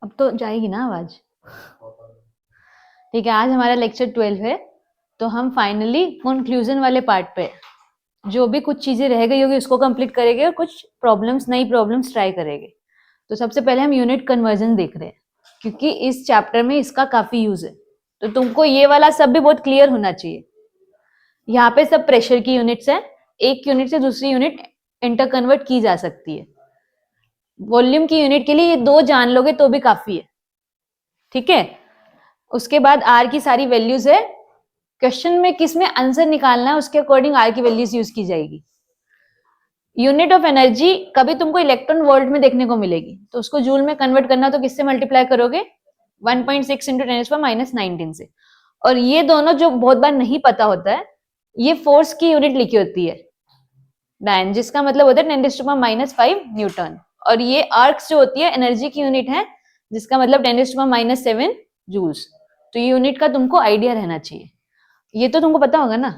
अब तो जाएगी ना आवाज? ठीक है, आज हमारा लेक्चर 12 है, तो हम फाइनली कंक्लूजन वाले पार्ट पे जो भी कुछ चीजें रह गई होगी उसको कंप्लीट करेंगे और कुछ प्रॉब्लम्स, नई प्रॉब्लम्स ट्राई करेंगे। तो सबसे पहले हम यूनिट कन्वर्जन देख रहे हैं, क्योंकि इस चैप्टर में इसका काफी यूज है, तो तुमको ये वाला सब भी बहुत क्लियर होना चाहिए। यहाँ पे सब प्रेशर की यूनिट्स हैं, एक यूनिट से दूसरी यूनिट इंटर कन्वर्ट की जा सकती है। वॉल्यूम की यूनिट के लिए ये दो जान लोगे तो भी काफी है, ठीक है। उसके बाद आर की सारी वैल्यूज है, क्वेश्चन में किस में आंसर निकालना है उसके अकॉर्डिंग आर की वैल्यूज यूज की जाएगी। यूनिट ऑफ एनर्जी कभी तुमको इलेक्ट्रॉन वोल्ट में देखने को मिलेगी, तो उसको जूल में कन्वर्ट करना तो किससे मल्टीप्लाई करोगे? 1.6 इंटू 10⁻⁻19 से। और ये दोनों जो बहुत बार नहीं पता होता है, ये फोर्स की यूनिट लिखी होती है डायन, जिसका मतलब होता है 10⁻⁻5 न्यूटन। और ये आर्क्स जो होती है एनर्जी की यूनिट है, जिसका मतलब 10⁻⁻7 जूल्स। तो ये यूनिट का तुमको आइडिया रहना चाहिए, ये तो तुमको पता होगा ना।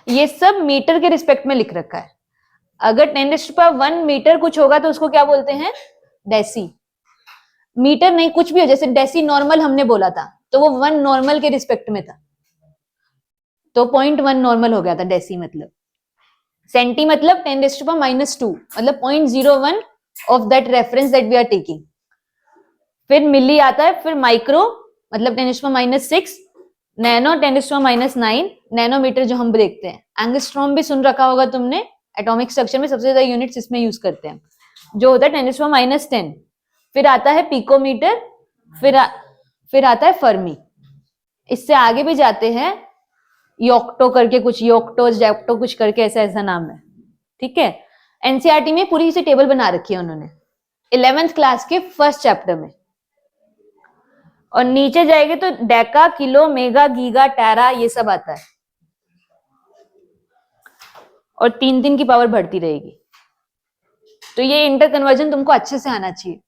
ये सब मीटर के रिस्पेक्ट में लिख रखा है। अगर 10⁻1 मीटर कुछ होगा तो उसको क्या बोलते हैं? डेसी। मीटर नहीं, कुछ भी हो, जैसे डेसी नॉर्मल हमने बोला था तो वो 1 नॉर्मल के रिस्पेक्ट में था, तो 0.1 नॉर्मल हो गया था डेसी मतलब। सेंटी मतलब 10⁻⁻2, मतलब 0.01 of that reference that we are taking. फिर मिली आता है, फिर माइक्रो मतलब 10⁻6, नैनो 10⁻9, नैनोमीटर जो हम देखते हैं। एंगस्ट्रॉम भी सुन रखा होगा तुमने, एटॉमिक स्ट्रक्चर में सबसे ज्यादा यूनिट्स इसमें यूज करते हैं, जो होता है 10⁻10। फिर आता है पिकोमीटर, फिर आता है फर्मी। इससे आगे भी जाते हैं, योक्टो करके कुछ, योक्टो जैक्टो कुछ करके ऐसा ऐसा नाम है, ठीक है। एनसीईआरटी में पूरी सी टेबल बना रखी है उन्होंने 11th क्लास के फर्स्ट चैप्टर में। और नीचे जाएंगे तो डेका, किलो, मेगा, गीगा, टेरा ये सब आता है, और 3 की पावर बढ़ती रहेगी। तो ये इंटर कन्वर्जन तुमको अच्छे से आना चाहिए।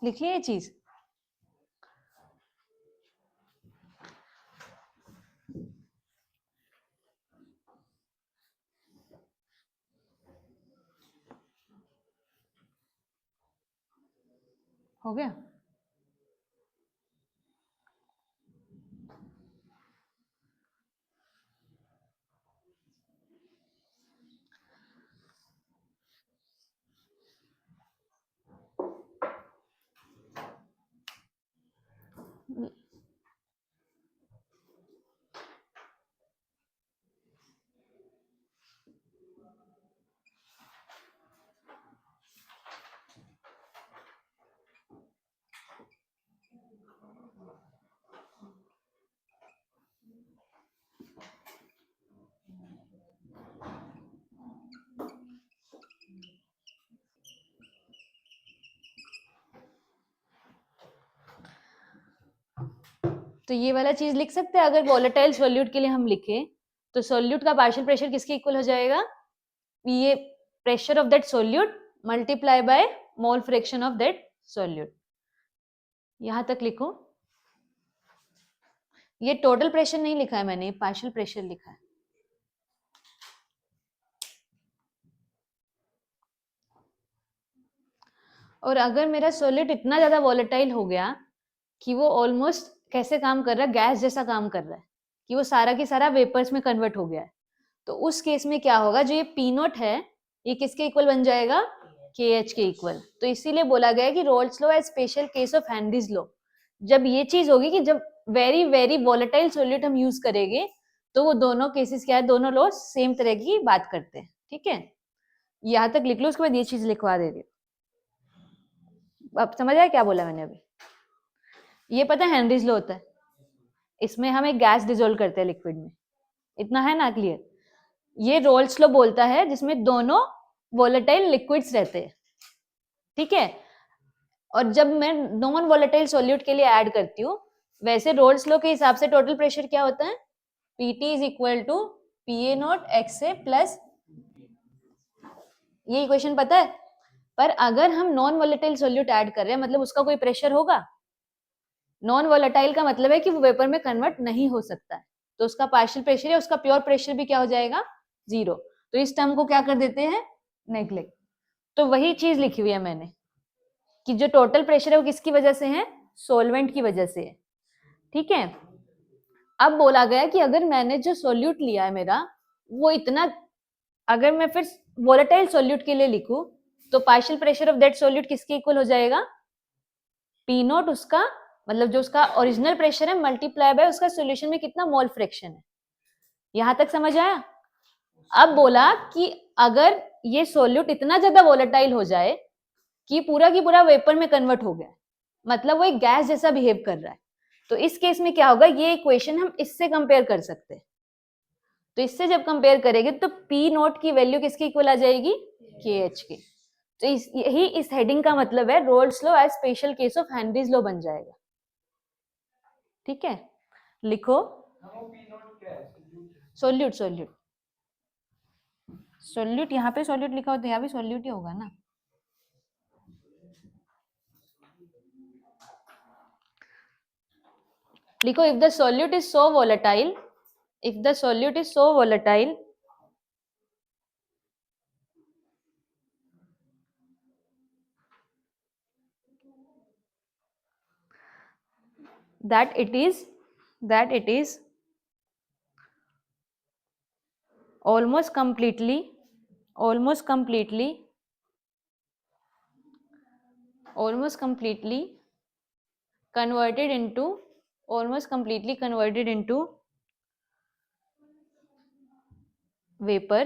लिखिए ये चीज। हो गया? तो ये वाला चीज लिख सकते हैं, अगर वोलेटाइल सॉल्यूट के लिए हम लिखे तो सॉल्यूट का पार्शियल प्रेशर किसके इक्वल हो जाएगा? ये pressure of that solute multiply by mole fraction of that solute. यहां तक लिखो। ये टोटल प्रेशर नहीं लिखा है मैंने, पार्शियल प्रेशर लिखा है। और अगर मेरा सॉल्यूट इतना ज्यादा वॉलेटाइल हो गया कि वो ऑलमोस्ट कैसे काम कर रहा है, गैस जैसा काम कर रहा है, कि वो सारा की सारा वेपर्स में कन्वर्ट हो गया है, तो उस केस में क्या होगा, जो ये पी नॉट है ये किसके इक्वल बन जाएगा? के एच के इक्वल। तो इसीलिए बोला गया है कि Raoult's law as special case of Henry's law. जब ये चीज होगी कि जब वेरी वेरी वोलेटाइल सॉल्यूट हम यूज करेंगे तो वो दोनों केसेस क्या है, दोनों लॉ सेम तरह की बात करते हैं। ठीक है, यहां तक लिख लो, उसके बाद ये चीज लिखवा दे रही हूँ। अब समझ आया क्या बोला मैंने अभी? ये पता है हेनरीज लॉ होता है, इसमें हम एक गैस डिजोल्व करते हैं लिक्विड में, इतना है ना क्लियर? ये रोल्स लॉ बोलता है जिसमें दोनों वोलेटाइल लिक्विड्स रहते हैं। ठीक है, और जब मैं नॉन वोलेटाइल सॉल्यूट के लिए ऐड करती हूँ, वैसे रोल्स लॉ के हिसाब से टोटल प्रेशर क्या होता है? Pt is equal to PA naught XA plus, ये इक्वेशन पता है? पर अगर हम नॉन वोलेटाइल सॉल्यूट ऐड कर रहे हैं मतलब उसका कोई प्रेशर होगा? नॉन वोलेटाइल का मतलब है कि वो वेपर में कन्वर्ट नहीं हो सकता है, तो उसका पार्शियल प्रेशर या उसका प्योर प्रेशर भी क्या हो जाएगा? जीरो। तो इस टर्म को क्या कर देते हैं? नेग्लेक्ट। तो वही चीज लिखी हुई है मैंने कि जो टोटल प्रेशर है वो किसकी वजह से है? सोलवेंट की वजह से है। ठीक है, अब बोला गया कि अगर मैंने जो सोल्यूट लिया है मेरा वो इतना, अगर मैं फिर वोलेटाइल सोल्यूट के लिए लिखूं तो partial pressure of that solute किसके इक्वल हो जाएगा? पी नॉट, उसका मतलब जो उसका ओरिजिनल प्रेशर है मल्टीप्लाई बाय उसका सॉल्यूशन में कितना मोल फ्रैक्शन है। यहां तक समझ आया? अब बोला कि अगर ये सोल्यूट इतना ज्यादा वोलेटाइल हो जाए कि पूरा की पूरा वेपर में कन्वर्ट हो गया, मतलब वो एक गैस जैसा बिहेव कर रहा है, तो इस केस में क्या होगा? ये इक्वेशन हम इससे कंपेयर कर सकते हैं। तो इससे जब कंपेयर करेंगे तो पी नोट की वैल्यू किसके इक्वल आ जाएगी? के एच के। तो यही इस हेडिंग का मतलब है, Raoult's law as special case of Henry's law बन जाएगा। ठीक है, लिखो सोल्यूट, सोल्यूट, सोल्यूट, यहाँ पे सोल्यूट लिखा हो तो यहाँ भी सोल्यूट ही होगा ना। लिखो if the solute is so volatile, if the solute is so volatile that it is almost completely converted into vapor,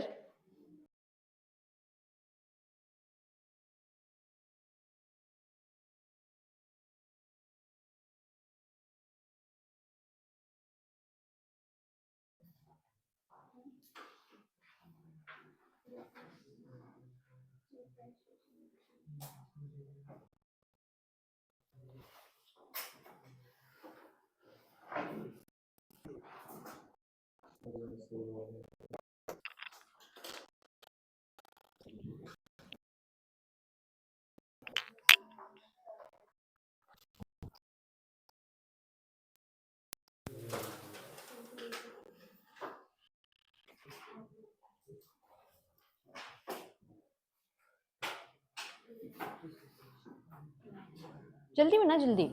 जल्दी में ना, जल्दी।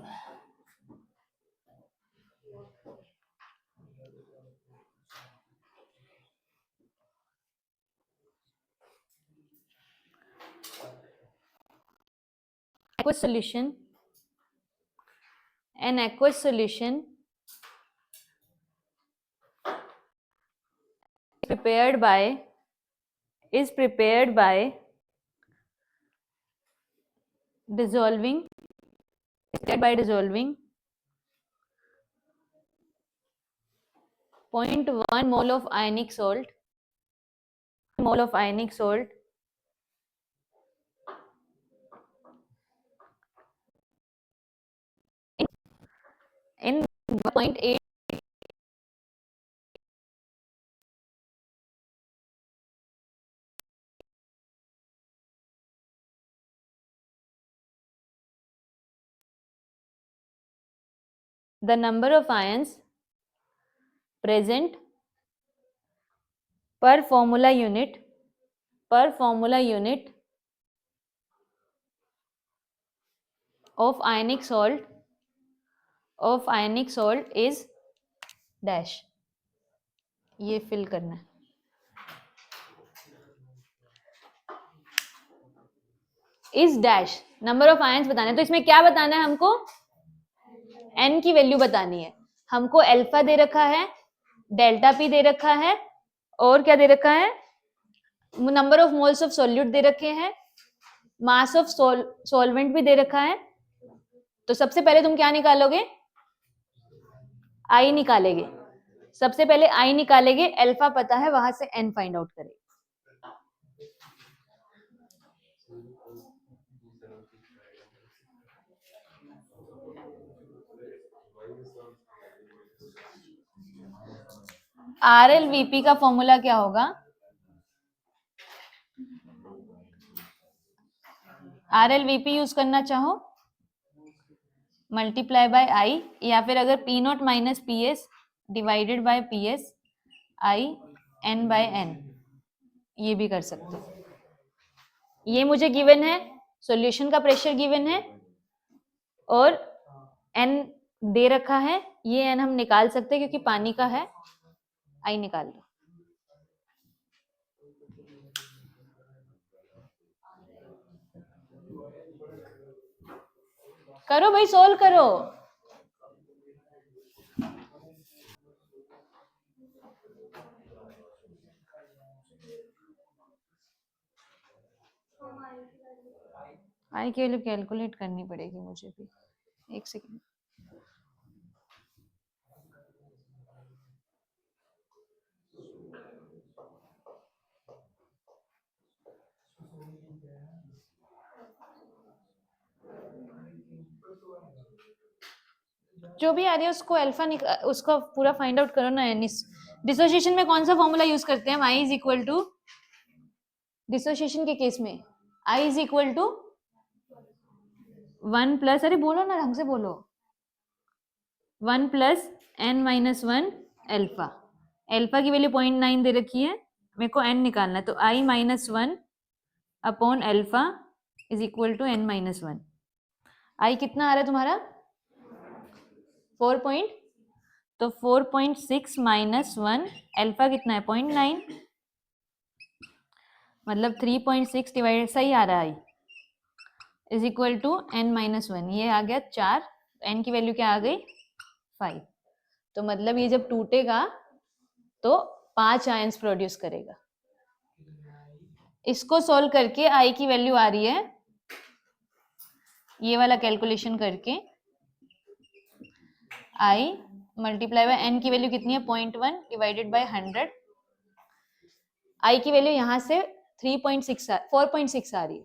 aqueous solution, an aqueous solution prepared by dissolving 0.1 mole of ionic salt in 1.8 the number of ions present per formula unit of ionic salt is dash। ये fill करना है। Is dash, number of ions बताना है। तो इसमें क्या बताना है हमको, n की वैल्यू बतानी है। हमको अल्फा दे रखा है, डेल्टा पी दे रखा है, और क्या दे रखा है, number of moles of solute दे रखे हैं, मास ऑफ सॉल्वेंट भी दे रखा है। तो सबसे पहले तुम क्या निकालोगे, आई निकालेंगे। सबसे पहले आई निकालेंगे, अल्फा पता है, वहां से n फाइंड आउट करेंगे। RLVP का फॉर्मूला क्या होगा, RLVP यूज करना चाहो मल्टीप्लाई बाय आई, या फिर अगर P naught minus P S divided by P S I N by N, ये भी कर सकते हो। ये मुझे गिवन है, सॉल्यूशन का प्रेशर गिवन है, और एन दे रखा है। ये एन हम निकाल सकते हैं क्योंकि पानी का है। आई निकाल दो। करो भाई, सोल्व करो। आई की वैल्यू कैलकुलेट करनी पड़ेगी मुझे भी, एक सेकेंड। जो भी आ रही है उसको अल्फा उसको पूरा फाइंड आउट करो ना। डिसोसिएशन में कौन सा फॉर्मूला यूज करते हैं हम, I is equal to, dissociation के केस में I is equal to 1 plus, अरे बोलो ना ढंग से बोलो, 1 plus n minus 1 alpha. Alpha की वैल्यू 0.9 दे रखी है, मेरे को n निकालना है। तो i minus 1 upon alpha is equal to n minus 1। I कितना आ रहा है तुम्हारा, 4 पॉइंट, तो 4.6 माइनस 1, अल्फा कितना है 0.9, मतलब 3.6 डिवाइडेड, सही आ रहा है, is equal to n minus 1। ये आ गया 4, n की वैल्यू क्या आ गई 5। तो मतलब ये जब टूटेगा तो 5 आयंस प्रोड्यूस करेगा। इसको सॉल्व करके आई की वैल्यू आ रही है, ये वाला कैलकुलेशन करके आई मल्टीप्लाई बाय एन की वैल्यू कितनी है 0.1 डिवाइडेड बाय 100। आई की वैल्यू यहां से 3.6 4.6 आ रही है।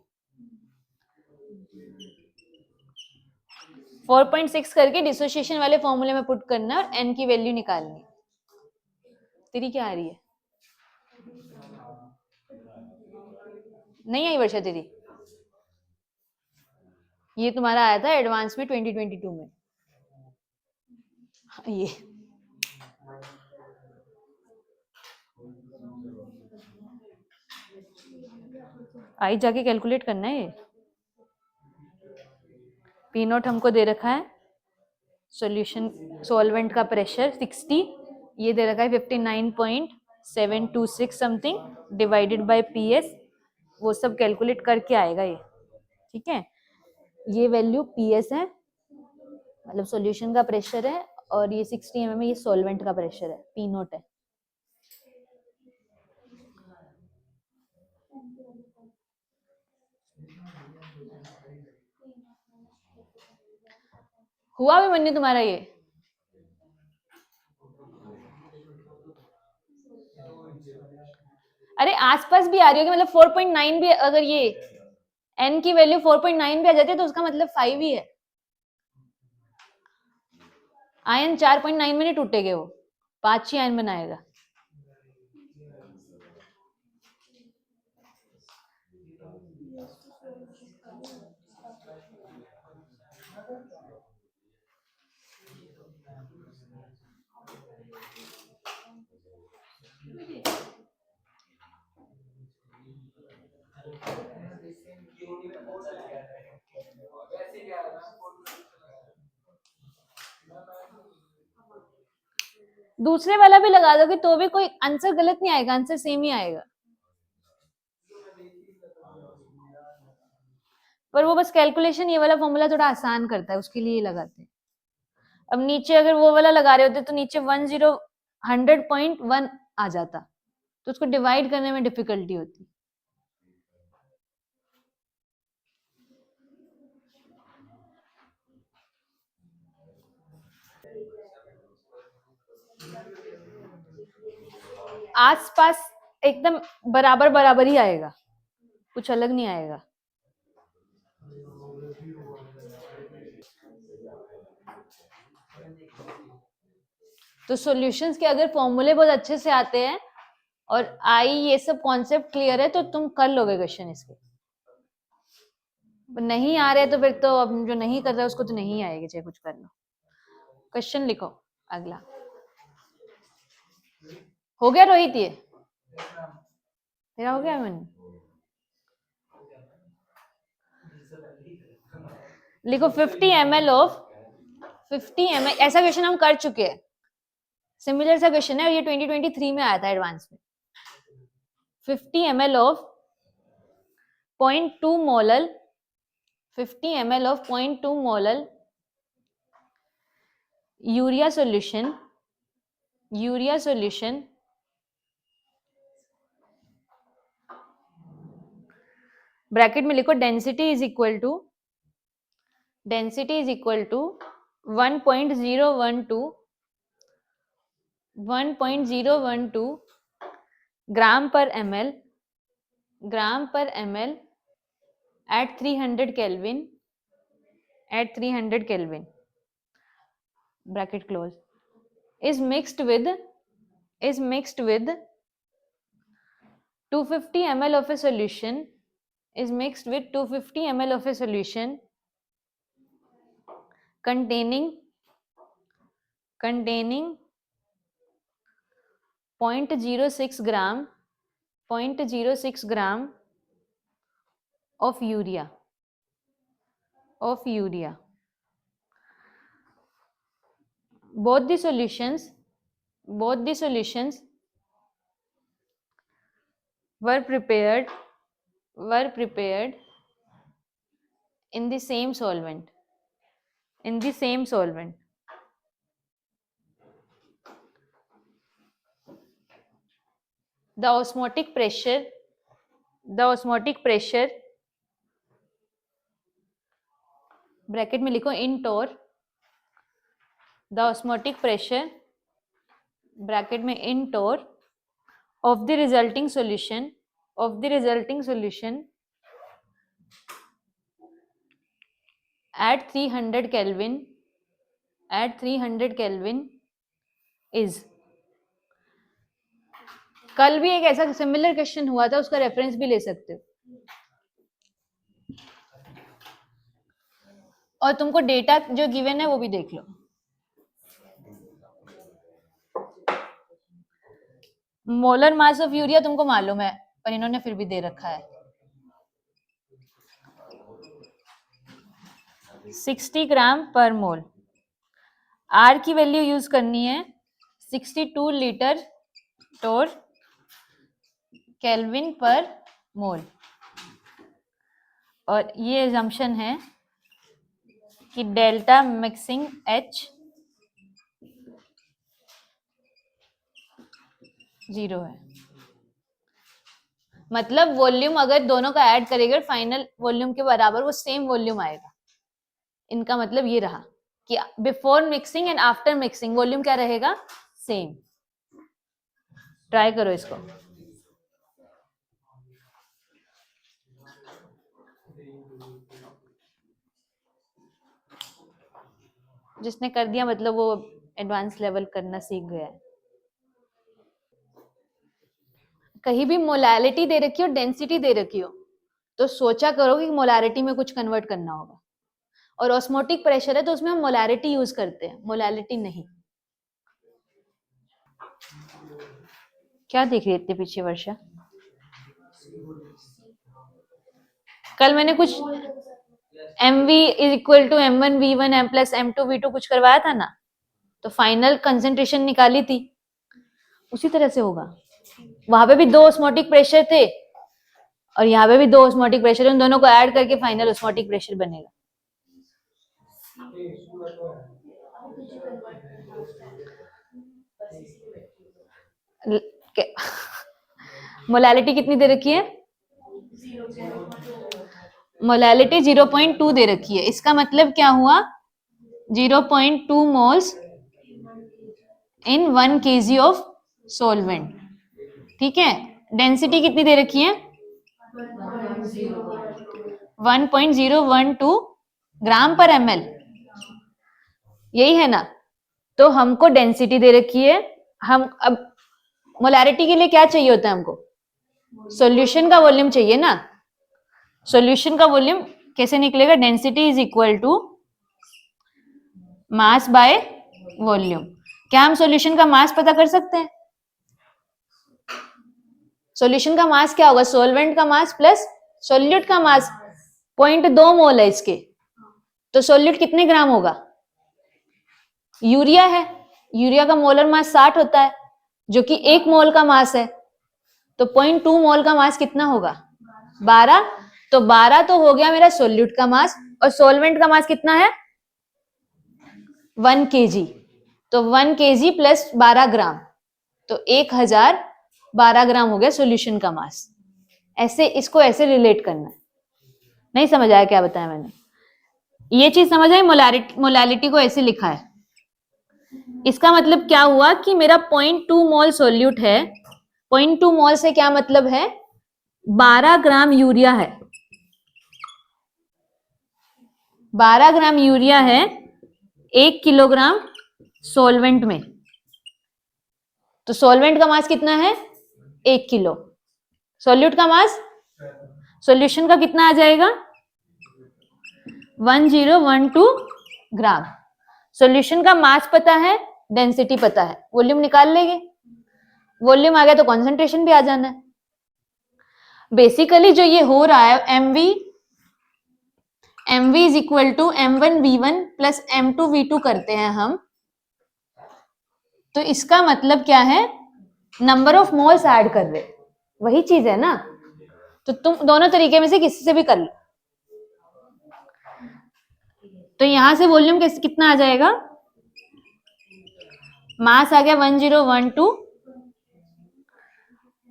4.6 करके डिसोसिएशन वाले फॉर्मूले में पुट करना और एन की वैल्यू निकालनी। तेरी क्या आ रही है, नहीं आई वर्षा तेरी? ये तुम्हारा आया था एडवांस में 2022 में। ये आई जाके कैलकुलेट करना है। ये पी नॉट हमको दे रखा है, सॉल्यूशन सॉल्वेंट का प्रेशर 60, ये दे रखा है 59.726 समथिंग डिवाइडेड बाय पीएस, वो सब कैलकुलेट करके आएगा ये, ठीक है। ये वैल्यू पीएस है, मतलब सॉल्यूशन का प्रेशर है, और ये 60 mm ये सॉल्वेंट का प्रेशर है, पी नॉट है। हुआ भी मन्नी तुम्हारा ये? अरे आसपास भी आ रही होगी, मतलब 4.9 भी, अगर ये n की वैल्यू 4.9 भी आ जाती है तो उसका मतलब 5 ही है। आयन 4.9 में नहीं टूटेगे, वो 5 ही आयन बनाएगा। दूसरे वाला भी लगा दोगे तो भी कोई आंसर गलत नहीं आएगा, आंसर सेम ही आएगा। पर वो बस कैलकुलेशन, ये वाला फॉर्मूला थोड़ा आसान करता है, उसके लिए ये लगाते हैं। अब नीचे अगर वो वाला लगा रहे होते तो नीचे 100.1 आ जाता, तो उसको डिवाइड करने में डिफिकल्टी होती। आसपास एकदम बराबर बराबर ही आएगा, कुछ अलग नहीं आएगा। तो सॉल्यूशंस के अगर फॉर्मूले बहुत अच्छे से आते हैं और आई ये सब कॉन्सेप्ट क्लियर है तो तुम कर लोगे क्वेश्चन इसके। नहीं आ रहे तो फिर तो अब जो नहीं कर रहा है उसको तो नहीं आएगी, चाहे कुछ कर लो। क्वेश्चन लिखो अगला। हो गया रोहित? ये तेरा हो गया? मन लिखो 50 ml ऑफ 50 ml। ऐसा क्वेश्चन हम कर चुके हैं, सिमिलर सा क्वेश्चन है, ये 2023 में आया था एडवांस में। 50 ml of 0.2 molal 50 ml of 0.2 molal urea solution bracket में लिखो डेंसिटी इज इक्वल टू 1.012 ग्राम पर ml at 300 Kelvin bracket close is mixed with 250 ml of a solution containing 0.06 gram of urea. Both the solutions were prepared in the same solvent. The osmotic pressure bracket में लिखो इन टोर, the osmotic pressure bracket में इन टोर of the resulting solution at 300 Kelvin is। कल भी एक ऐसा similar question हुआ था, उसका रेफरेंस भी ले सकते हो। और तुमको डेटा जो गिवन है वो भी देख लो। मोलर मास ऑफ यूरिया तुमको मालूम है, पर इन्होंने फिर भी दे रखा है 60 ग्राम पर मोल। आर की वैल्यू यूज करनी है 62 लीटर टोर केल्विन पर मोल, और ये एजम्पशन है कि डेल्टा मिक्सिंग H 0 है। मतलब वॉल्यूम अगर दोनों का ऐड करेंगे फाइनल वॉल्यूम के बराबर वो सेम वॉल्यूम आएगा। इनका मतलब ये रहा कि before mixing and after mixing volume क्या रहेगा? सेम। ट्राई करो इसको। जिसने कर दिया मतलब वो एडवांस लेवल करना सीख गया है। कहीं भी मोलैलिटी दे रखी हो, डेंसिटी दे रखी हो, तो सोचा करो कि मोलैलिटी में कुछ कन्वर्ट करना होगा। और ऑस्मोटिक प्रेशर है तो उसमें हम मोलैलिटी यूज करते हैं, मोलैलिटी नहीं। क्या देख रही है इतने पीछे वर्षा? कल मैंने कुछ mv is equal to m1v1 m plus m2v2 कुछ करवाया था ना, तो फाइनल कंसेंट्रेशन निकाली थी, उसी तरह से होगा। वहां पे भी दो ऑस्मोटिक प्रेशर थे और यहाँ पे भी दो ऑस्मोटिक प्रेशर है, उन दोनों को ऐड करके फाइनल ऑस्मोटिक प्रेशर बनेगा। मोलैलिटी कितनी दे रखी है? मोलैलिटी 0.2 दे रखी है। इसका मतलब क्या हुआ? 0.2 moles in 1 kg of solvent. ठीक है, डेंसिटी कितनी दे रखी है? 1.012 ग्राम पर ml, यही है ना? तो हमको डेंसिटी दे रखी है। हम अब मोलैरिटी के लिए क्या चाहिए होता है हमको? सॉल्यूशन का वॉल्यूम चाहिए ना। सॉल्यूशन का वॉल्यूम कैसे निकलेगा? Density is equal to mass by volume. क्या हम सॉल्यूशन का मास पता कर सकते हैं? सॉल्यूशन का मास क्या होगा? सॉल्वेंट का मास प्लस सॉल्यूट का मास। 0.2 मोल है इसके, तो सॉल्यूट कितने ग्राम होगा? यूरिया है, यूरिया का मोलर मास 60 होता है, जो कि 1 मोल का मास है। तो 0.2 मोल का मास कितना होगा? 12। तो 12 तो हो गया मेरा सॉल्यूट का मास, और सॉल्वेंट का मास कितना है? 1 kg। तो 1 kg प्लस 12 ग्राम, तो 1012 ग्राम हो गया सॉल्यूशन का मास। ऐसे इसको ऐसे रिलेट करना है। नहीं समझ आया क्या बताया मैंने? ये चीज समझ आई? मोलैलिटी को ऐसे लिखा है। इसका मतलब क्या हुआ कि मेरा 0.2 मोल सोल्यूट है। 0.2 मोल से क्या मतलब है? 12 ग्राम यूरिया है। 12 ग्राम यूरिया है 1 किलोग्राम सोलवेंट में। तो सोलवेंट का मास कितना है? 1 किलो। सोल्यूट का मास, सॉल्यूशन का कितना आ जाएगा? 1012 ग्राम। सॉल्यूशन का मास पता है, डेंसिटी पता है, वॉल्यूम निकाल लेंगे। वॉल्यूम आ गया तो कॉन्सेंट्रेशन भी आ जाना है। बेसिकली जो ये हो रहा है, mv is equal to m1v1 plus m2v2 करते हैं हम, तो इसका मतलब क्या है? नंबर ऑफ मोल्स ऐड कर रहे, वही चीज है ना। तो तुम दोनों तरीके में से किसी से भी कर लो। तो यहां से वॉल्यूम कितना आ जाएगा? मास आ गया 1012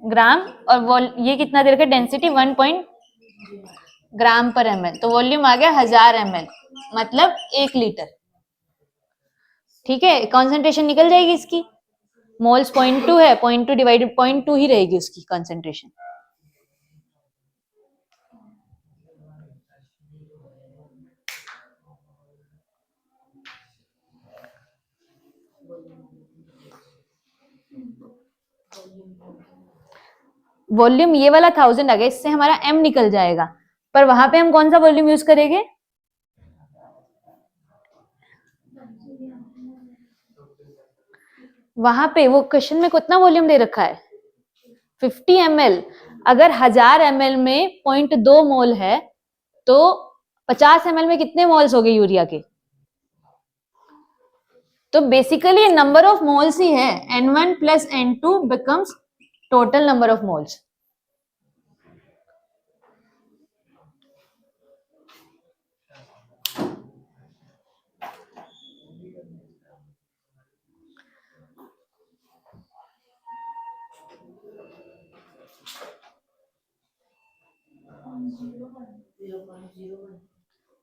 ग्राम, और ये कितना दे रखा है? डेंसिटी 1 ग्राम पर ml। तो वॉल्यूम आ गया 1000 ml, मतलब 1 लीटर। ठीक है, कॉन्सेंट्रेशन निकल जाएगी इसकी। मोल्स 0.2 है, 0.2 डिवाइडेड 0.2 ही रहेगी उसकी कॉन्सेंट्रेशन। वॉल्यूम ये वाला 1000 आ गया, इससे हमारा m निकल जाएगा, पर वहां पे हम कौन सा वॉल्यूम यूज करेंगे? वहां पे वो क्वेश्चन में कितना वॉल्यूम दे रखा है? 50 ml। अगर 1000 ml में 0.2 मोल है, तो 50 ml में कितने मोल्स हो गए यूरिया के? तो बेसिकली नंबर ऑफ मोल्स ही है। N1 plus N2 becomes total number of moles.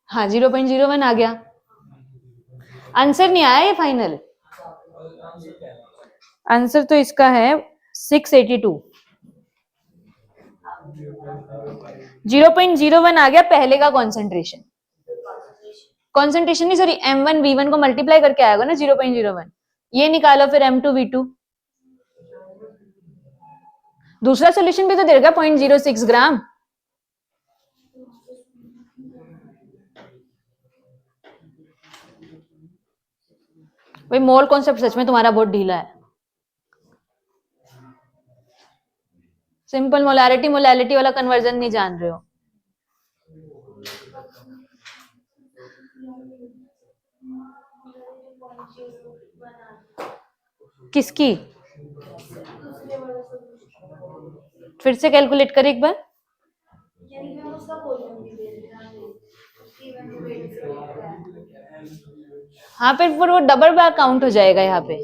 हाँ, 0.01 आ गया। आंसर नहीं आया ये फाइनल। आंसर तो इसका है 682। 0.01 आ गया पहले का कॉन्सेंट्रेशन। कॉन्सेंट्रेशन नहीं, सॉरी, m1v1 को मल्टीप्लाई करके आएगा ना 0.01। ये निकालो फिर m2v2। दूसरा सोल्यूशन भी तो दे रखा 0.06 ग्राम। भाई मोल कॉन्सेप्ट सच में तुम्हारा बहुत ढीला है। सिंपल मोलैरिटी मोलैलिटी वाला कन्वर्जन नहीं जान रहे हो। किसकी? फिर से कैलकुलेट कर एक बार। हाँ, फिर वो डबल बार काउंट हो जाएगा यहाँ पे।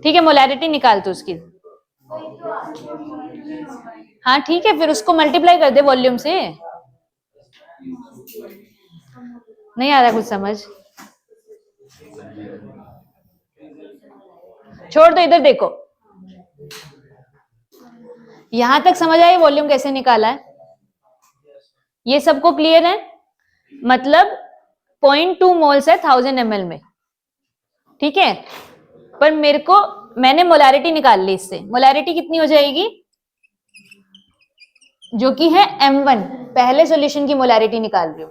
ठीक है, मोलैरिटी निकाल तू उसकी। हाँ ठीक है, फिर उसको मल्टीप्लाई कर दे वॉल्यूम से। नहीं आ रहा कुछ समझ? छोड़ दो, इधर देखो। यहां तक समझ आई वॉल्यूम कैसे निकाला है? ये सबको क्लियर है? मतलब 0.2 मोल्स है 1000 ml में, ठीक है। पर मैंने मोलैरिटी निकाल ली इससे। मोलैरिटी कितनी हो जाएगी? जो कि है M1। पहले सॉल्यूशन की मोलैरिटी निकाल रही हूं,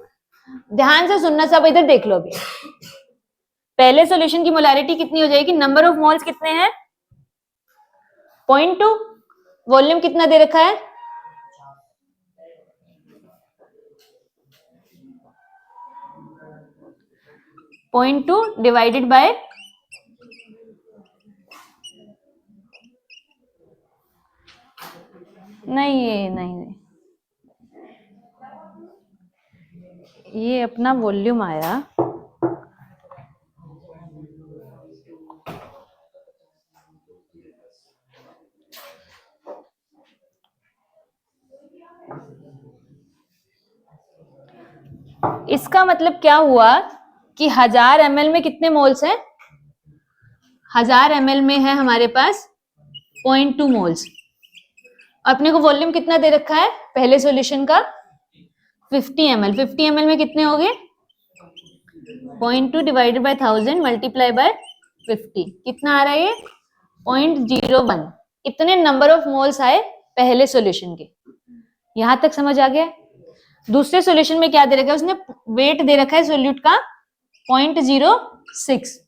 ध्यान से सुनना सब, इधर देख लो अभी। पहले सॉल्यूशन की मोलैरिटी कितनी हो जाएगी? नंबर ऑफ मोल्स कितने हैं? 0.2। वॉल्यूम कितना दे रखा है? 0.2 डिवाइडेड बाय नहीं, ये अपना वॉल्यूम आया। इसका मतलब क्या हुआ कि 1000 ml में कितने मोल्स हैं? 1000 ml में है हमारे पास 0.2 मोल्स। अपने को वॉल्यूम कितना दे रखा है पहले सॉल्यूशन का? 50 ml। 50 ml में कितने हो गए? 0.2 डिवाइडेड बाय 1000 मल्टीप्लाई बाय 50। कितना आ रहा है ये? 0.01। इतने नंबर ऑफ मोल्स आए पहले सॉल्यूशन के। यहां तक समझ आ गया? दूसरे सॉल्यूशन में क्या दे रखा है उसने? वेट दे रखा है सोल्यूट का 0.06।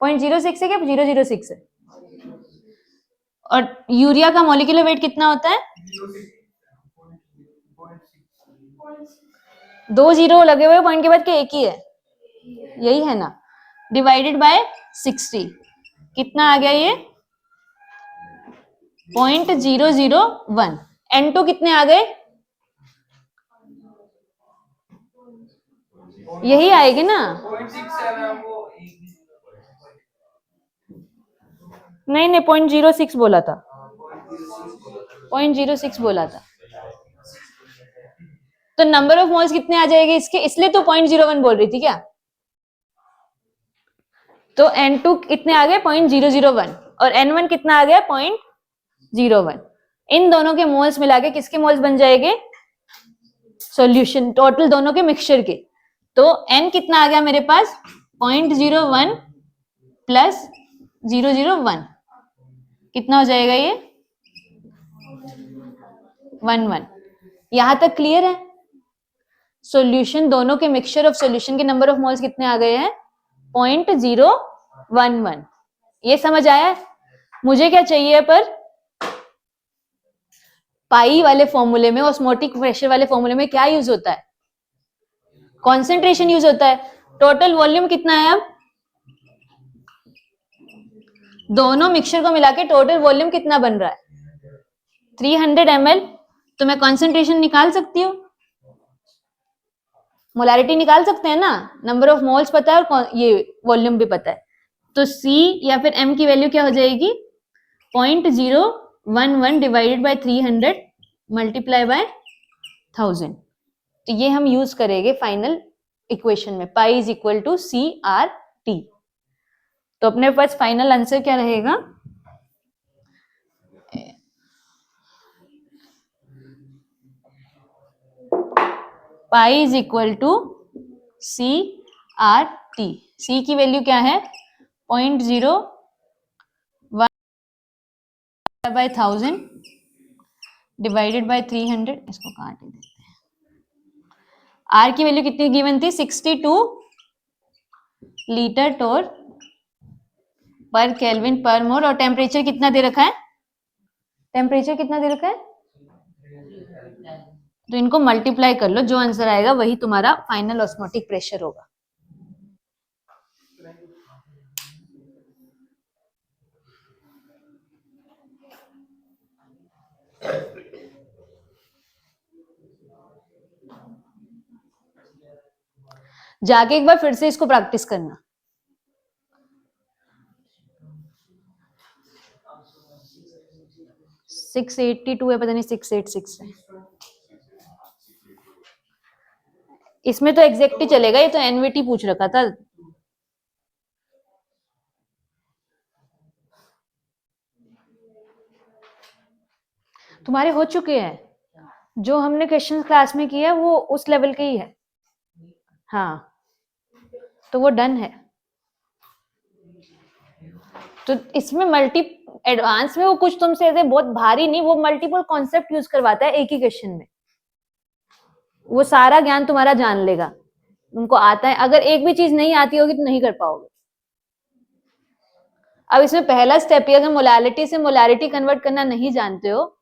0.06 है क्या? 006 है। और यूरिया का मॉलिक्यूलर वेट कितना होता है? 2 जीरो लगे हुए पॉइंट के बाद के एक ही है, यही है ना। Divided by 60। कितना आ गया ये? 0.001। N2 कितने आ गए? यही आएगी ना। नहीं 0.06 बोला था। 0.06 बोला था। तो नंबर ऑफ मोल्स कितने आ जाएंगे इसके? इसलिए तो 0.01 बोल रही थी क्या? तो N2 कितने आ गए? 0.001। और N1 कितना आ गया? 0.01। इन दोनों के मोल्स मिला के किसके मोल्स बन जाएंगे? सॉल्यूशन टोटल दोनों के मिक्सचर के। तो N कितना आ गया मेरे पास? 0.01 प्लस 001 कितना हो जाएगा ये? 11। यहां तक क्लियर है? सॉल्यूशन दोनों के मिक्सचर ऑफ सॉल्यूशन के नंबर ऑफ मोल्स कितने आ गए हैं? 0.011। ये समझ आया? मुझे क्या चाहिए पर? पाई वाले फॉर्मूले में, ऑस्मोटिक प्रेशर वाले फॉर्मूले में क्या यूज होता है? कॉन्सेंट्रेशन यूज होता है। टोटल वॉल्यूम कितना है अब? दोनों मिक्सचर को मिला के टोटल वॉल्यूम कितना बन रहा है? 300 ml। तो मैं कॉन्सेंट्रेशन निकाल सकती हूँ, मोलारिटी निकाल सकते हैं ना। नंबर ऑफ मोल्स पता है और ये वॉल्यूम भी पता है। तो C या फिर M की वैल्यू क्या हो जाएगी? 0.011 डिवाइडेड बाय 300 मल्टीप्लाई बाय 1000। तो ये हम यूज करेंगे फाइनल इक्वेशन में, pi is equal to CRT। तो अपने पास फाइनल आंसर क्या रहेगा? Pi is equal to CRT। C की वैल्यू क्या है? 0.01 बाय 1000 डिवाइडेड बाय 300। इसको काट ही देते हैं। R की वैल्यू कितनी गिवन थी? 62 लीटर टोर पर केल्विन पर मोल। और टेम्परेचर कितना दे रखा है? टेम्परेचर कितना दे रखा है? तो इनको मल्टीप्लाई कर लो, जो आंसर आएगा वही तुम्हारा फाइनल ऑस्मोटिक प्रेशर होगा। जाके एक बार फिर से इसको प्रैक्टिस करना। सिक्स 82 है, पता नहीं 686 है। इसमें तो एग्जैक्ट ही चलेगा, ये तो एनवीटी पूछ रखा था। तुम्हारे हो चुके हैं, जो हमने क्वेश्चन क्लास में किया वो उस लेवल के ही है। हाँ, तो वो डन है। तो इसमें मल्टी एडवांस में वो कुछ तुमसे ऐसे बहुत भारी नहीं, वो मल्टीपल कॉन्सेप्ट यूज करवाता है एक ही क्वेश्चन में। वो सारा ज्ञान तुम्हारा जान लेगा, उनको आता है। अगर एक भी चीज नहीं आती होगी तो नहीं कर पाओगे। अब इसमें पहला स्टेप ही, अगर मोलालिटी से मोलारिटी कन्वर्ट करना नहीं जानते हो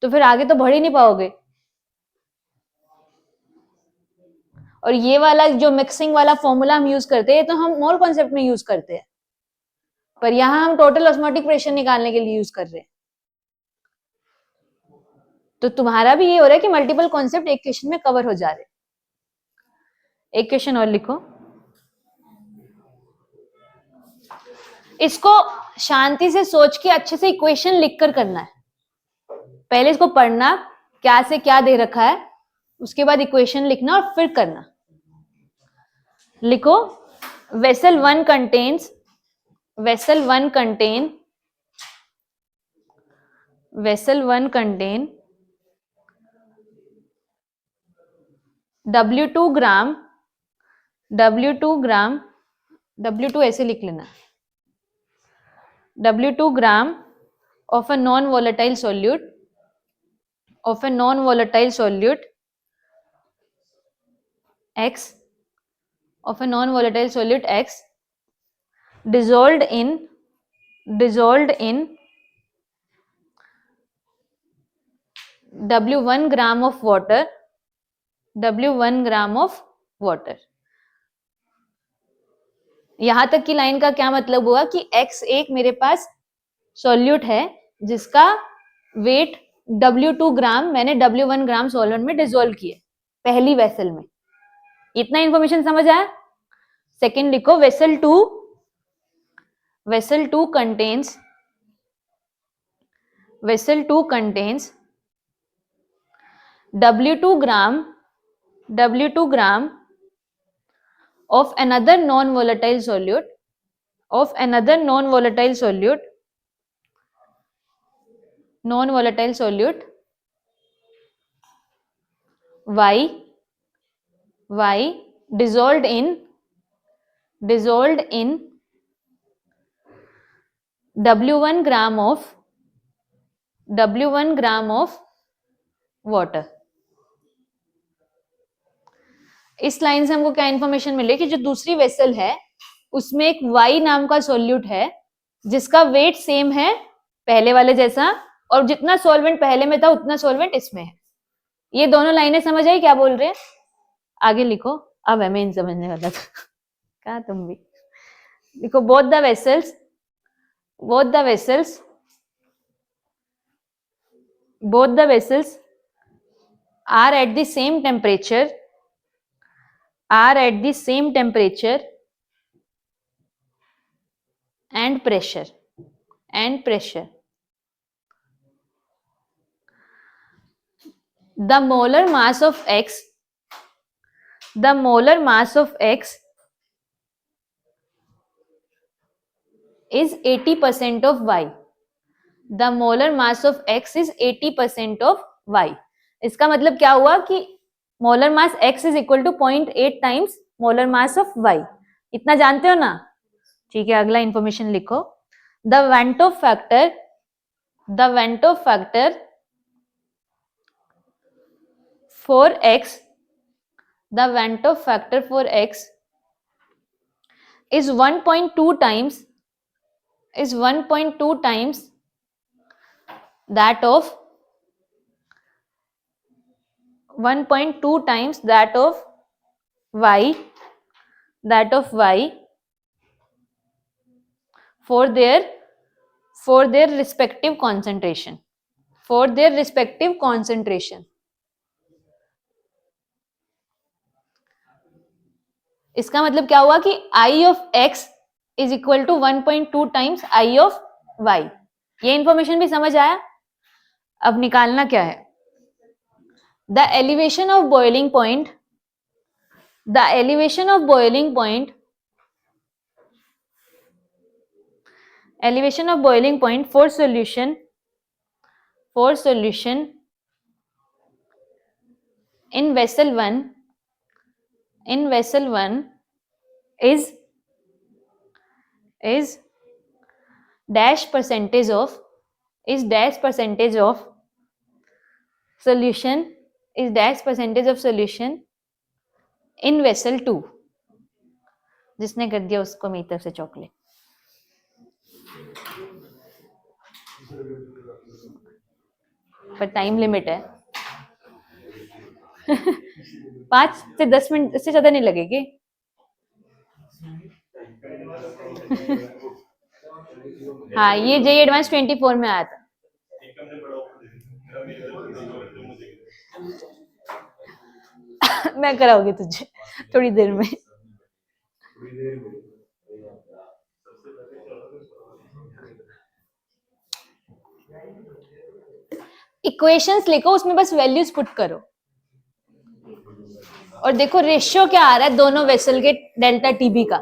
तो फिर आगे तो बढ़ ही नहीं पाओगे। और ये वाला जो मिक्सिंग वाला फॉर्मूला हम यूज करते हैं तो हम मोल कॉन्सेप्ट में यूज करते हैं, पर यहां हम टोटल ऑस्मोटिक प्रेशर निकालने के लिए यूज कर रहे हैं। तो तुम्हारा भी ये हो रहा है कि मल्टीपल कॉन्सेप्ट एक क्वेश्चन में कवर हो जा रहे हैं। एक क्वेश्चन और लिखो, इसको शांति से सोच के अच्छे से इक्वेशन लिखकर करना है। पहले इसको पढ़ना, क्या से क्या दे रखा है, उसके बाद इक्वेशन लिखना और फिर करना। लिखो, वेसल वन कंटेन W2 ग्राम, W2 ऐसे लिख लेना, W2 gram of a non-volatile solute X, dissolved in W1 gram of water, यहां तक की लाइन का क्या मतलब हुआ कि X एक मेरे पास सॉल्यूट है जिसका वेट W2 ग्राम मैंने W1 ग्राम सॉल्वेंट में डिसॉल्व किया पहली वेसल में। इतना इंफॉर्मेशन समझ आया? सेकेंड लिखो, vessel two contains W2 gram of another non-volatile solute Y dissolved in W1 gram of water. इस लाइन से हमको क्या इंफॉर्मेशन मिले कि जो दूसरी वेसल है उसमें एक Y नाम का सॉल्यूट है जिसका वेट सेम है पहले वाले जैसा, और जितना सॉल्वेंट पहले में था उतना सॉल्वेंट इसमें है। ये दोनों लाइनें समझ आई क्या बोल रहे हैं? आगे लिखो, अब है मेन समझने वाला था। कहा तुम भी लिखो, both the vessels are at the same temperature and pressure. The molar mass of X is 80% of Y. The molar mass of X is 80% of Y. इसका मतलब क्या हुआ कि molar mass X is equal to 0.8 times molar mass of Y। इतना जानते हो ना? ठीक है, अगला इंफॉर्मेशन लिखो, the Vento factor for X is 1.2 times that of Y for their respective concentration. इसका मतलब क्या हुआ कि I of x is equal to 1.2 times I of y। ये इंफॉर्मेशन भी समझ आया। अब निकालना क्या है, the elevation of boiling point, the elevation of boiling point, elevation of boiling point for solution in vessel 1 is dash percentage of solution in vessel 2। जिसने कर दिया उसको मेरी तरफ से चॉकलेट। पर टाइम लिमिट है 5 से 10 मिनट, इससे ज्यादा नहीं लगेगी। हाँ, ये JEE एडवांस 24 में आया था। मैं कराऊंगी तुझे थोड़ी देर में। इक्वेशंस लिखो, उसमें बस वैल्यूज पुट करो और देखो रेशियो क्या आ रहा है दोनों वेसल के डेल्टा टीबी का।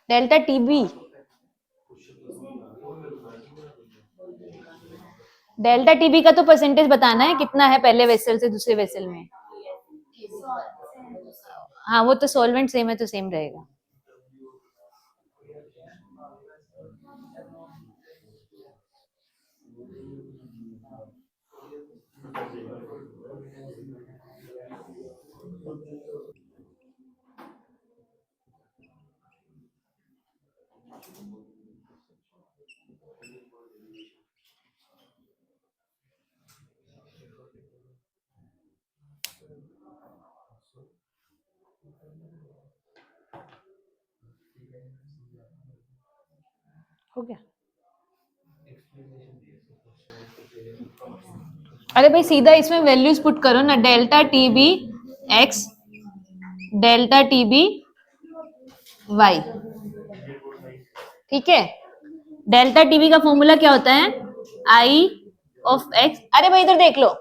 डेल्टा टीबी, डेल्टा टीबी का तो परसेंटेज बताना है कितना है पहले वेसल से दूसरे वेसल में। हाँ, वो तो सॉल्वेंट सेम है तो सेम रहेगा। हो गया? अरे भाई सीधा इसमें वैल्यूज पुट करो ना, delta TB X, delta TB Y. ठीक है, डेल्टा टीबी का फॉर्मूला क्या होता है, आई ऑफ एक्स। अरे भाई इधर देख लो,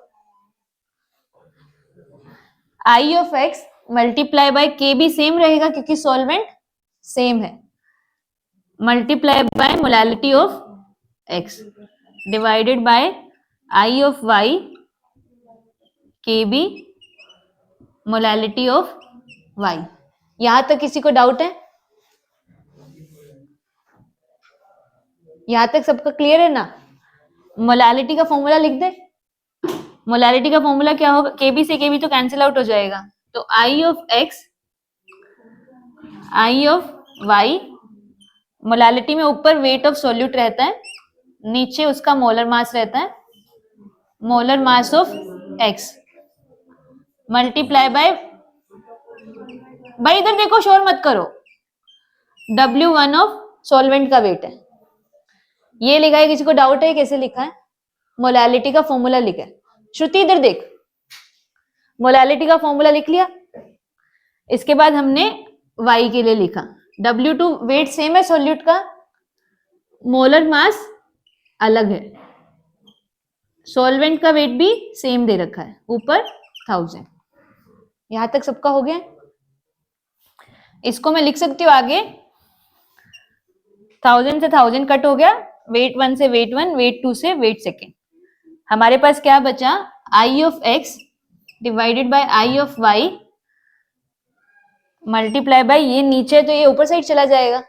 I of X multiply by के भी सेम रहेगा क्योंकि सॉल्वेंट सेम है, multiply by molality of X divided by I of Y K B molality of Y. यहां तक किसी को डाउट है? यहां तक सबका क्लियर है ना? मोलालिटी का फॉर्मूला लिख दे। मोलालिटी का फॉर्मूला क्या होगा, केबी से केबी तो कैंसिल आउट हो जाएगा, तो I of X I of Y, molality में ऊपर वेट ऑफ सॉल्यूट रहता है, नीचे उसका मोलर मास रहता है, molar mass of X multiply bye, भाई इधर देखो शोर मत करो, W1 ऑफ सॉल्वेंट का वेट है। ये लिखा है, किसी को डाउट है कैसे लिखा है? मोलालिटी का फॉर्मूला लिखा है। श्रुति इधर देख, मोलालिटी का फॉर्मूला लिख लिया। इसके बाद हमने y के लिए लिखा, W2 वेट सेम है सॉल्यूट का, मोलर मास अलग है, सॉल्वेंट का वेट भी सेम दे रखा है, ऊपर 1000। यहां तक सबका हो गया? इसको मैं लिख सकती हूँ आगे, 1000 से 1000 कट हो गया, वेट 1 से वेट 1, वेट 2 से वेट सेकेंड। हमारे पास क्या बचा, I of X divided by I of Y multiply by, ये नीचे तो ये ऊपर साइड चला जाएगा,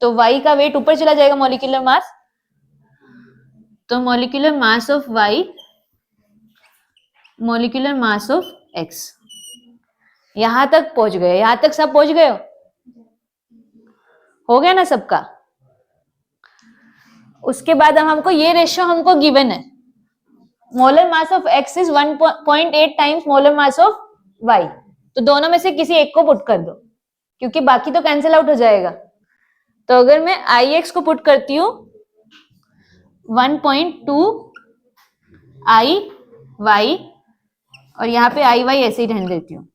तो y का वेट ऊपर चला जाएगा, मॉलिक्यूलर मास, तो molecular mass of y molecular mass of x। यहां तक पहुंच गए? यहां तक सब पहुंच गए हो गया ना सबका? उसके बाद हमको ये रेशियो हमको गिवन है, molar mass of x is 1.8 times molar mass of y, तो दोनों में से किसी एक को पुट कर दो क्योंकि बाकी तो कैंसिल आउट हो जाएगा। तो अगर मैं Ix को पुट करती हूँ 1.2 आई वाई, और यहाँ पे आई वाई ऐसे ही रहने देती हूँ,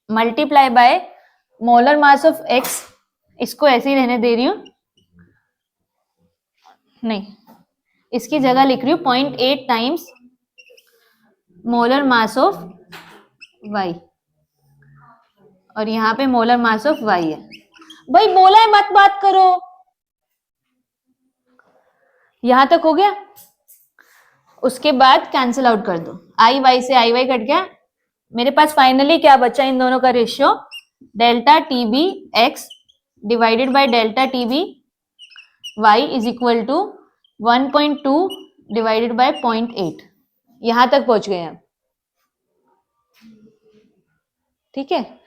multiply by molar mass of x, इसको ऐसे ही रहने दे रही हूँ, नहीं इसकी जगह लिख रही हूँ 0.8 times molar mass of Y, और यहाँ पे मोलर मास ऑफ वाई है। भाई बोला है मत बात करो, यहां तक हो गया। उसके बाद कैंसिल आउट कर दो, आई वाई से आई वाई कट गया, मेरे पास फाइनली क्या बचा इन दोनों का ratio, delta T B X divided by delta T B Y is equal to 1.2 divided by 0.8। यहां तक पहुंच गए हम, ठीक है।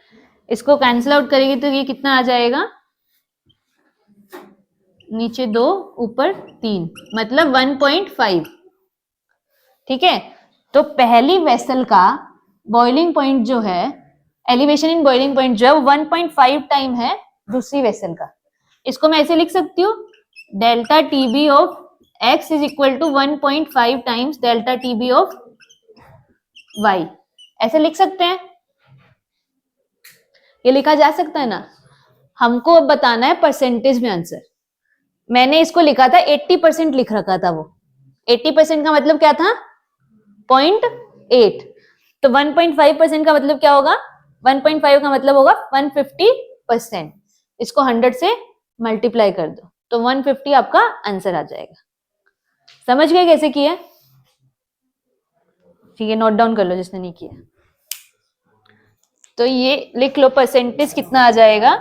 इसको कैंसिल आउट करेंगे तो ये कितना आ जाएगा, नीचे 2 ऊपर 3, मतलब 1.5, ठीक है। तो पहली वेसल का बॉइलिंग पॉइंट जो है, एलिवेशन इन बॉइलिंग पॉइंट जो है वो 1.5 टाइम है दूसरी वेसल का। इसको मैं ऐसे लिख सकती हूँ, delta T B of X is equal to 1.5 times delta T B of Y, ऐसे लिख सकते हैं, ये लिखा जा सकता है ना। हमको अब बताना है परसेंटेज में आंसर। मैंने इसको लिखा था 80% लिख रखा था, वो 80% का मतलब क्या था, 0.8, तो 1.5% का मतलब क्या होगा, 1.5 का मतलब होगा 150%। इसको 100 से मल्टीप्लाई कर दो तो 150 आपका आंसर आ जाएगा। समझ गए कैसे किया, ठीक है, नोट डाउन कर लो जिसने नहीं किया। तो ये लिख लो परसेंटेज कितना आ जाएगा,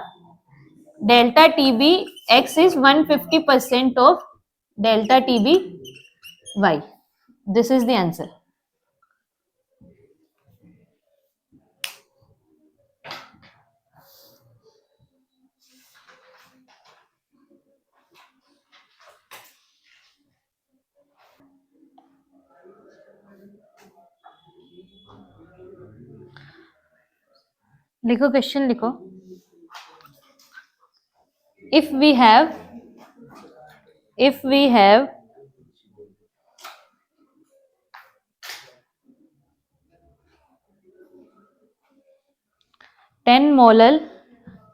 delta T B X is 150% of delta T B Y, this is the answer. लिखो, क्वेश्चन लिखो। if we have 10 molar,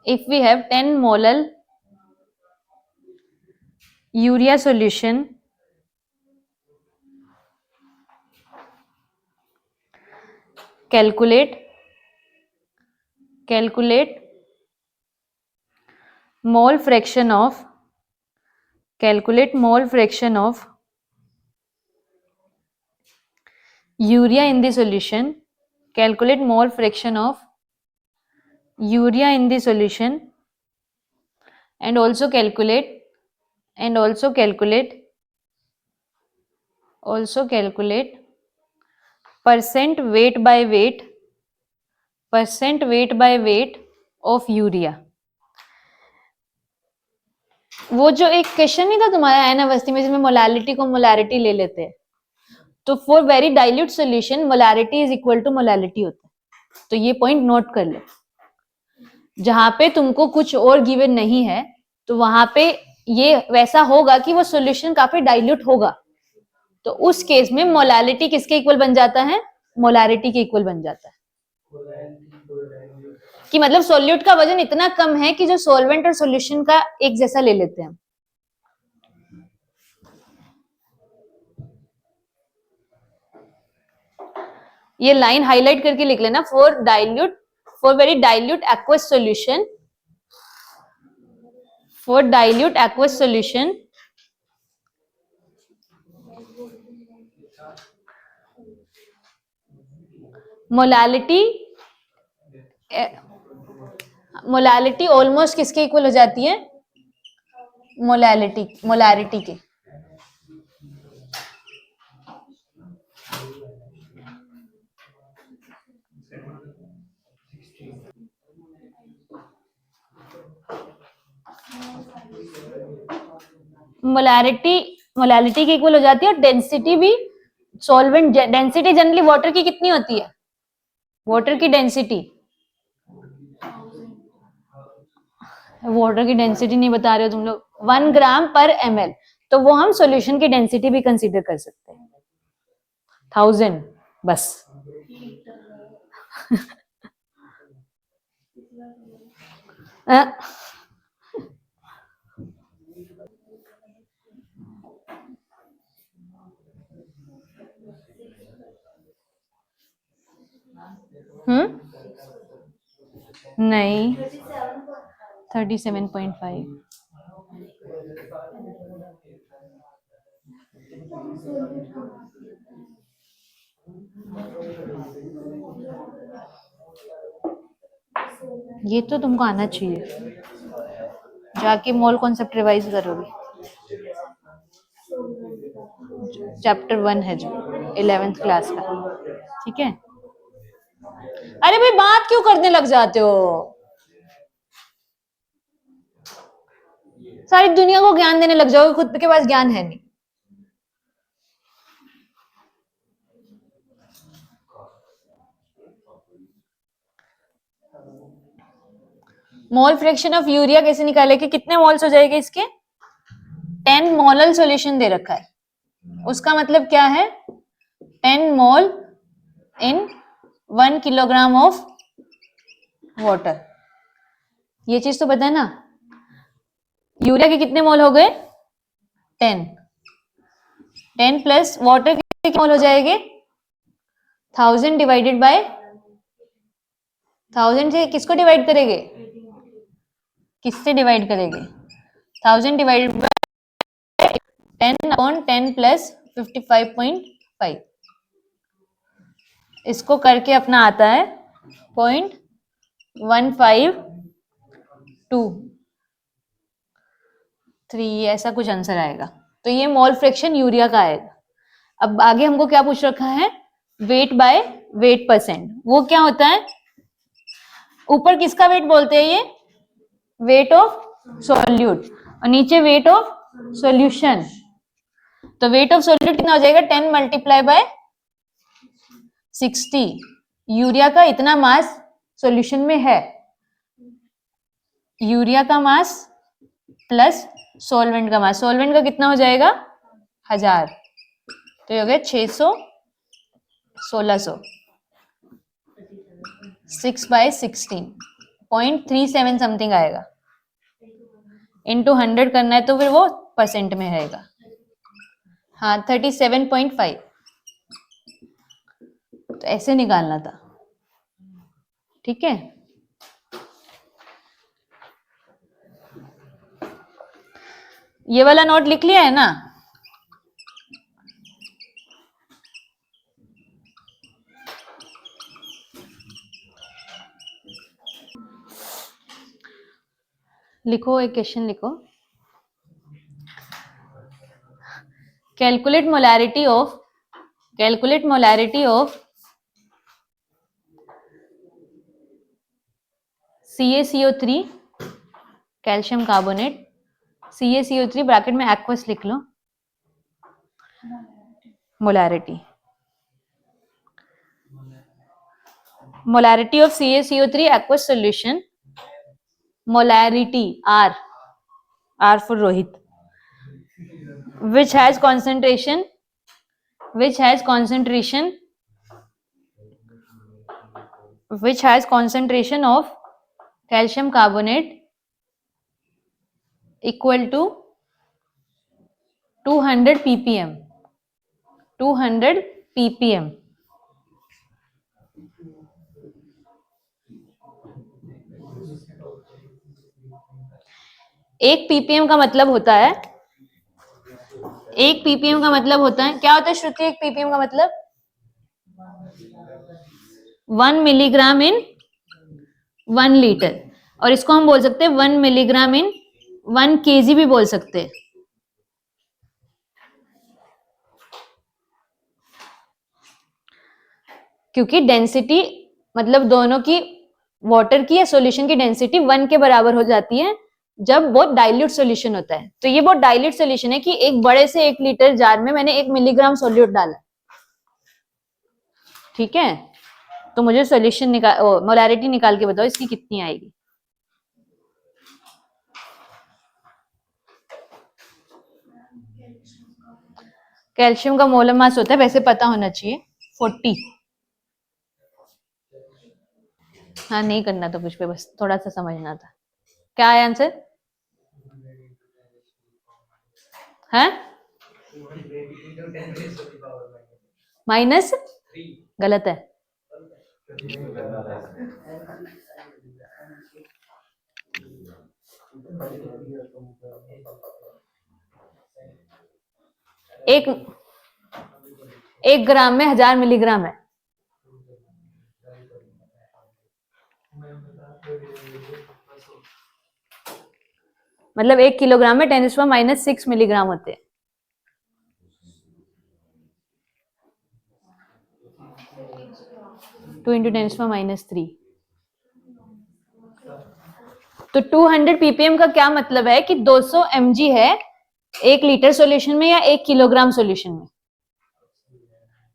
if we have 10 molar urea solution, calculate mole fraction of urea in the solution, calculate mole fraction of urea in the solution, and also calculate percent weight by weight of urea। वो जो एक question नहीं था तुम्हारा N Awasthi में जिसमें molarity को molarity ले लेते हैं, तो for very dilute solution molarity is equal to molarity होता है। तो ये पॉइंट नोट कर लो, जहां पे तुमको कुछ और गिवन नहीं है तो वहां पे ये वैसा होगा कि वो सॉल्यूशन काफी डाइल्यूट होगा, तो उस केस में मोलारिटी किसके इक्वल बन जाता है, मोलारिटी के इक्वल बन जाता है, कि मतलब सॉल्यूट का वजन इतना कम है कि जो सॉल्वेंट और सॉल्यूशन का एक जैसा ले लेते हैं। ये लाइन हाईलाइट करके लिख लेना, for very dilute aqueous solution molality almost किसके इक्वल हो जाती है, मोलारिटी के। मोलारिटी के इक्वल हो जाती है, और डेंसिटी भी, सॉल्वेंट डेंसिटी जनरली वाटर की कितनी होती है, वाटर की डेंसिटी नहीं बता रहे हो तुम लोग, 1 ग्राम पर ml, तो वो हम सॉल्यूशन की डेंसिटी भी कंसीडर कर सकते हैं। 1000 बस। नहीं 37.5। ये तो तुमको आना चाहिए, जाके मोल कॉन्सेप्ट रिवाइज करोगे। चैप्टर 1 है जो 11th क्लास का, ठीक है। अरे भाई बात क्यों करने लग जाते हो, सारी दुनिया को ज्ञान देने लग जाओगे, खुद के पास ज्ञान है नहीं। मोल फ्रैक्शन ऑफ यूरिया कैसे निकालेंगे, कितने मोल्स हो जाएंगे इसके, 10 मोलल सॉल्यूशन दे रखा है, उसका मतलब क्या है 10 मोल इन 1 किलोग्राम ऑफ वाटर। ये चीज तो पता है ना। यूरिया के कितने मोल हो गए 10, 10 प्लस वाटर के कितने मोल हो जाएंगे 1000 डिवाइडेड बाय 1000 से किसको डिवाइड करेंगे, किससे डिवाइड करेंगे 1000 डिवाइडेड बाय 10 अपॉन 10 प्लस 55.5, इसको करके अपना आता है 0.152 ऐसा कुछ आंसर आएगा। तो ये मोल फ्रैक्शन यूरिया का आएगा। अब आगे हमको क्या पूछ रखा है, वेट बाय वेट परसेंट, वो क्या होता है, ऊपर किसका वेट बोलते हैं ये, वेट ऑफ सॉल्यूट, और नीचे वेट ऑफ सॉल्यूशन। तो वेट ऑफ सॉल्यूट कितना हो जाएगा 10 मल्टीप्लाई बाय 60, यूरिया का इतना मास सॉल्यूशन में है, यूरिया का मास प्लस सॉल्वेंट का मास, सॉल्वेंट का कितना हो जाएगा 1000, तो ये हो गया 600 1600, 6/16 0.37 समथिंग आएगा, इंटू 100 करना है तो फिर वो परसेंट में रहेगा। हाँ 37.5, तो ऐसे निकालना था, ठीक है। ये वाला नोट लिख लिया है ना, लिखो, एक क्वेश्चन लिखो, calculate molarity of CaCO3 calcium carbonate, CaCO3 bracket में एक्वस लिख लो, molarity of CaCO3 aqueous solution, molarity R for Rohit, which has concentration of calcium carbonate equal to 200 ppm, एक ppm का मतलब होता है, क्या होता है श्रुति, एक ppm का मतलब 1 मिलीग्राम इन 1 लीटर, और इसको हम बोल सकते हैं 1 मिलीग्राम इन 1 kg भी बोल सकते हैं। क्योंकि डेंसिटी मतलब दोनों की, वाटर की या सॉल्यूशन की डेंसिटी 1 के बराबर हो जाती है जब बहुत डाइल्यूट सॉल्यूशन होता है। तो ये बहुत डाइल्यूट सॉल्यूशन है कि एक बड़े से 1 लीटर जार में मैंने 1 मिलीग्राम सॉल्यूट डाला, ठीक है। तो मुझे सॉल्यूशन मोलैरिटी निकाल के बताओ इसकी कितनी आएगी। कैल्शियम का मोलर मास होता है, वैसे पता होना चाहिए 40। हाँ नहीं करना था कुछ पे, बस थोड़ा सा समझना था। क्या है आंसर? है माइनस, गलत है। एक 1 ग्राम में 1000 मिलीग्राम है। मतलब 1 किलोग्राम में 10⁻⁻6 मिलीग्राम होते हैं। टू इंटू 10⁻³ तो 200 ppm का क्या मतलब है कि 200 mg है 1 लीटर सॉल्यूशन में या 1 किलोग्राम सॉल्यूशन में।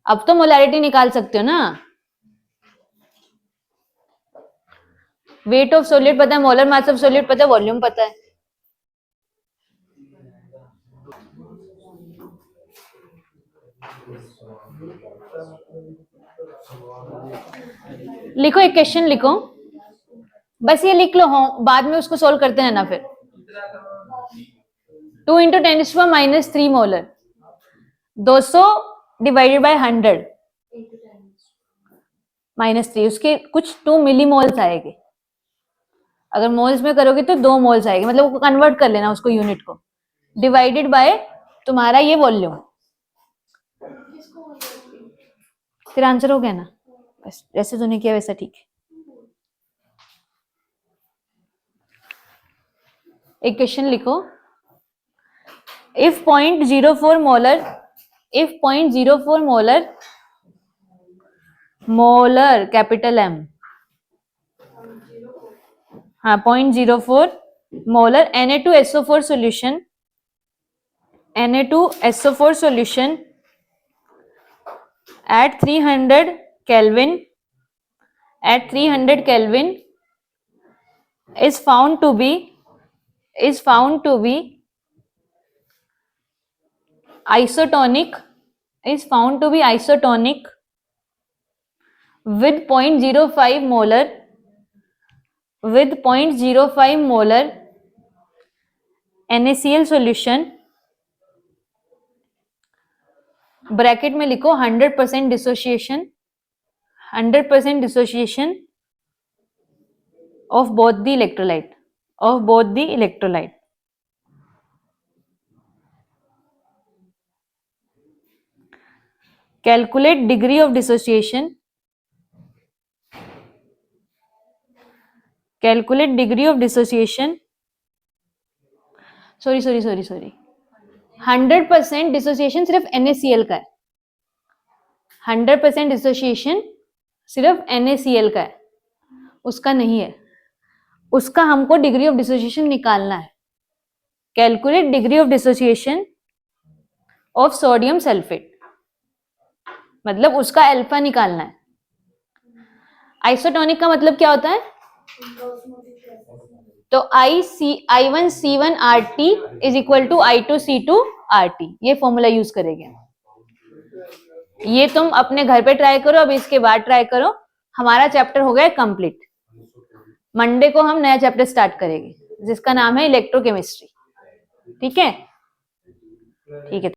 अब तो मोलैरिटी निकाल सकते हो ना। वेट ऑफ सॉलिड पता है, मोलर मास ऑफ सॉलिड पता है, वॉल्यूम पता है। लिखो, एक क्वेश्चन लिखो, बस ये लिख लो, हो बाद में उसको सोल्व करते हैं ना फिर। 2 इंटू 10⁻³ मोलर, 200 डिवाइडेड बाय 100 -3, उसके कुछ 2 मिलीमोल्स आएंगे। अगर मोल्स में करोगे तो 2 मोल्स आएंगे, मतलब कन्वर्ट कर लेना उसको यूनिट को, डिवाइडेड बाय तुम्हारा ये वॉल्यूम, फिर आंसर हो गया ना। बस जैसे तूने किया वैसा ठीक है। एक क्वेश्चन लिखो, if 0.04 molar, if 0.04 molar capital M, हाँ 0.04 molar Na2SO4 solution, Na2SO4 solution at 300 Kelvin, at 300 Kelvin is found to be isotonic, is found to be isotonic with 0.05 molar, with 0.05 molar NaCl solution, bracket में लिखो 100% dissociation, 100% dissociation of both the electrolyte, of both the electrolyte. Calculate degree of dissociation, calculate degree of dissociation, sorry 100% dissociation सिर्फ NaCl का है, 100% dissociation सिर्फ NaCl का है, उसका नहीं है, उसका हमको डिग्री ऑफ डिसोसिएशन निकालना है। Calculate degree of dissociation of sodium sulphate, मतलब उसका अल्फा निकालना है। आइसोटोनिक का मतलब क्या होता है? तो I1C1RT is equal to I2C2RT, ये फॉर्मूला यूज करेंगे। ये तुम अपने घर पे ट्राई करो, अब इसके बाद ट्राई करो। हमारा चैप्टर हो गया कंप्लीट। मंडे को हम नया चैप्टर स्टार्ट करेंगे जिसका नाम है इलेक्ट्रोकेमिस्ट्री। ठीक है, ठीक है।